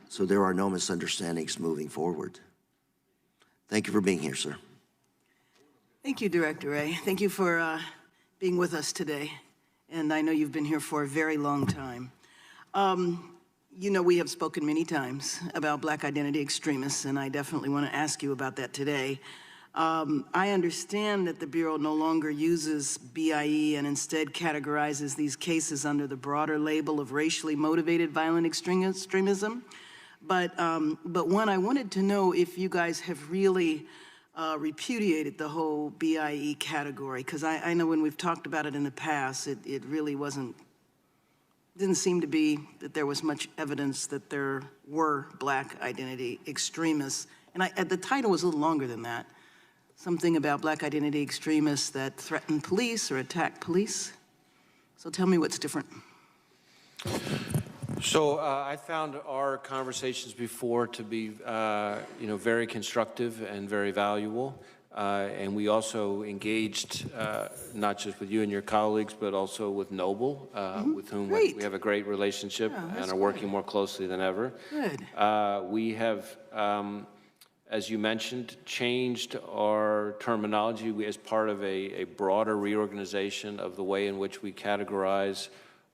so there are no misunderstandings moving forward. Thank you for being here, sir. Thank you, Director Ray. Thank you for being with us today. And I know you've been here for a very long time. You know, we have spoken many times about Black identity extremists, and I definitely want to ask you about that today. I understand that the Bureau no longer uses BIE and instead categorizes these cases under the broader label of racially motivated violent extremism. But one, I wanted to know if you guys have really repudiated the whole BIE category, because I know when we've talked about it in the past, it really didn't seem to be that there was much evidence that there were Black identity extremists. And the title was a little longer than that. Something about Black identity extremists that threaten police or attack police. So tell me what's different. So I found our conversations before to be, very constructive and very valuable. And we also engaged not just with you and your colleagues, but also with Noble, with whom we have a great relationship and are working more closely than ever. Good. We have, as you mentioned, changed our terminology as part of a broader reorganization of the way in which we categorize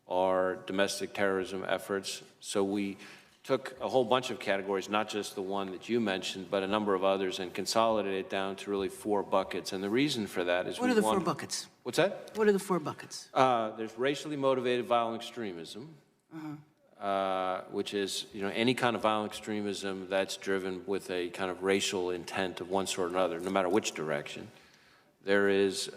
our domestic terrorism efforts. So we took a whole bunch of categories, not just the one that you mentioned, but a number of others, and consolidated it down to really 4 buckets. And the reason for that is what are the 4 buckets? What's that? What are the 4 buckets? There's racially motivated violent extremism, which is any kind of violent extremism that's driven with a kind of racial intent of one sort or another, no matter which direction. There is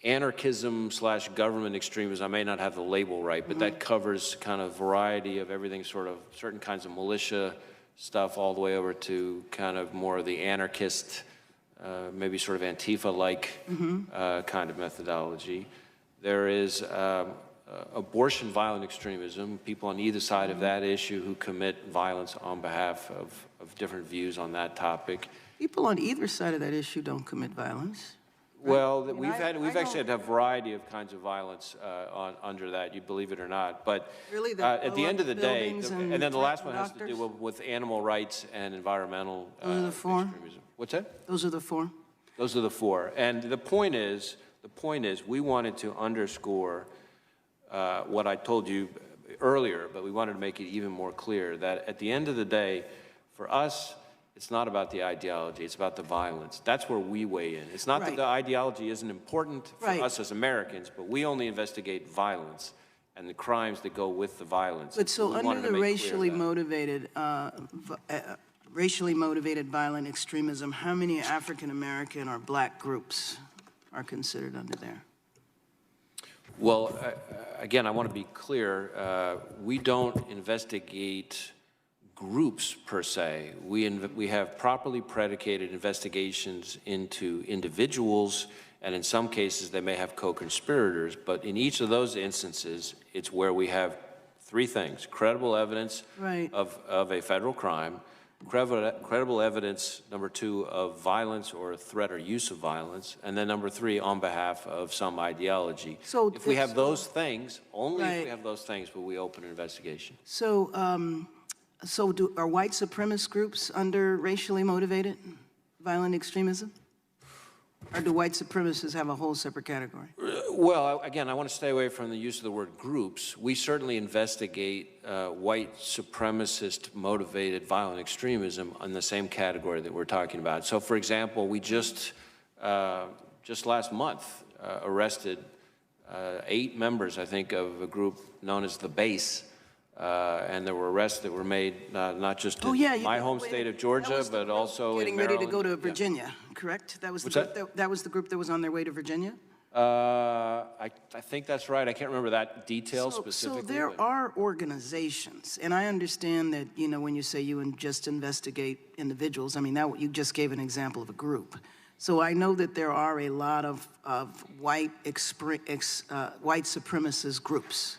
anarchism/government extremism. I may not have the label right, but that covers kind of variety of everything, sort of certain kinds of militia stuff all the way over to kind of more of the anarchist, maybe sort of Antifa-like kind of methodology. There is abortion violent extremism, people on either side of that issue who commit violence on behalf of different views on that topic. People on either side of that issue don't commit violence. Well, we've actually had a variety of kinds of violence under that, you believe it or not. But really, at the end of the day, and then the last one has to do with animal rights and environmental extremism. What's that? Those are the 4? Those are the 4. And the point is, we wanted to underscore what I told you earlier, but we wanted to make it even more clear that at the end of the day, for us, it's not about the ideology, it's about the violence. That's where we weigh in. It's not that the ideology isn't important for us as Americans, but we only investigate violence and the crimes that go with the violence. But so under the racially motivated violent extremism, how many African American or Black groups are considered under there? Well, again, I want to be clear. We don't investigate groups per se. We have properly predicated investigations into individuals, and in some cases they may have co-conspirators, but in each of those instances, it's where we have 3 things: credible evidence of a federal crime, credible evidence, number 2, of violence or threat or use of violence, and then number 3, on behalf of some ideology. So if we have those things, only if we have those things will we open an investigation. So are white supremacist groups under racially motivated violent extremism? Or do white supremacists have a whole separate category? Well, again, I want to stay away from the use of the word groups. We certainly investigate white supremacist motivated violent extremism in the same category that we're talking about. So, for example, we just last month arrested 8 members, I think, of a group known as the Base. And there were arrests that were made not just in my home state of Georgia, but also in Maryland. Getting ready to go to Virginia, correct? That was that was the group that was on their way to Virginia? I think that's right. I can't remember that detail specifically. So there are organizations, and I understand that, when you say you just investigate individuals, I mean, you just gave an example of a group. So I know that there are a lot of white supremacist groups.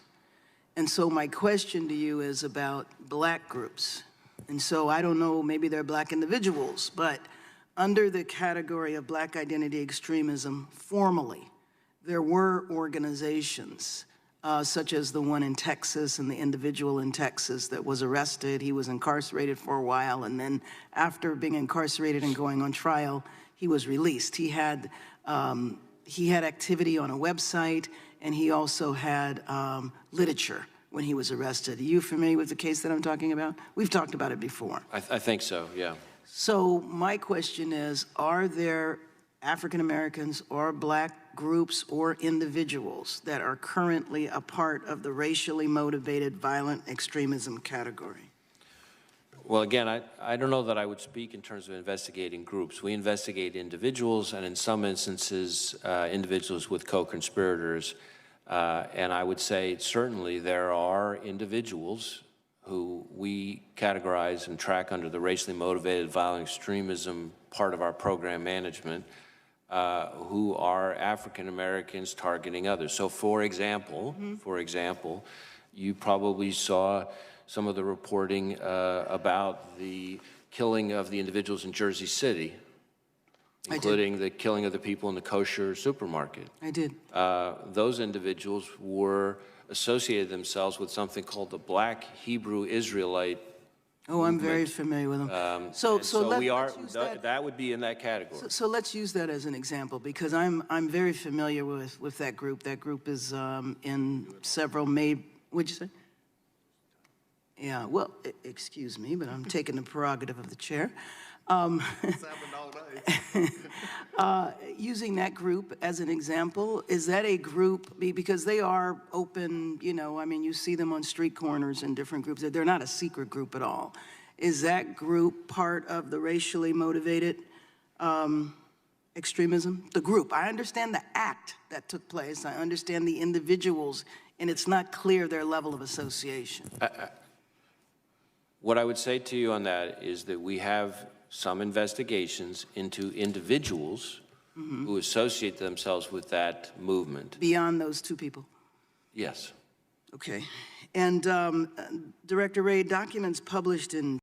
And so my question to you is about Black groups. And so I don't know, maybe they're Black individuals, but under the category of Black identity extremism, formally, there were organizations such as the one in Texas and the individual in Texas that was arrested. He was incarcerated for a while, and then after being incarcerated and going on trial, he was released. He had activity on a website, and he also had literature when he was arrested. Are you familiar with the case that I'm talking about? We've talked about it before. I think so, yeah. So my question is, are there African Americans or Black groups or individuals that are currently a part of the racially motivated violent extremism category? Well, again, I don't know that I would speak in terms of investigating groups. We investigate individuals, and in some instances, individuals with co-conspirators. And I would say certainly there are individuals who we categorize and track under the racially motivated violent extremism part of our program management, who are African Americans targeting others. So, for example, you probably saw some of the reporting about the killing of the individuals in Jersey City, including the killing of the people in the kosher supermarket. I did. Those individuals were associated themselves with something called the Black Hebrew Israelite. Oh, I'm very familiar with them. So let's use that would be in that category. So let's use that as an example, because I'm very familiar with that group. That group is in several what'd you say? Yeah, well, excuse me, but I'm taking the prerogative of the chair. Using that group as an example, is that a group, because they are open, you know, I mean, you see them on street corners in different groups. They're not a secret group at all. Is that group part of the racially motivated extremism? The group. I understand the act that took place. I understand the individuals, and it's not clear their level of association. What I would say to you on that is that we have some investigations into individuals who associate themselves with that movement. Beyond those two people? Yes. Okay. And Director Ray, documents published in